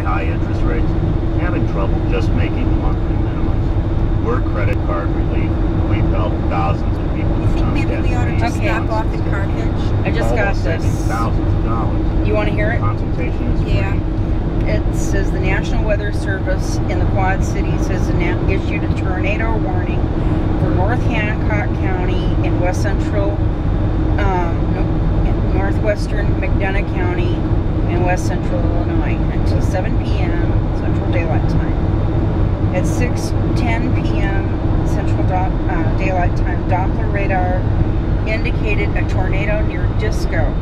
high interest rates, having trouble just making the monthly minimums. We're credit card relief. We've helped thousands of people. You think maybe we ought to just stop off at Carthage? I just got this. Thousands of dollars. You want to hear it? Consultation is free. Yeah. It says the National Weather Service in the Quad Cities has issued a tornado warning for North Hancock County in west central, northwestern McDonough County and west central Illinois until 7 p.m. Central Daylight Time. At 6:10 p.m. Central Daylight Time, Doppler radar indicated a tornado near Disco.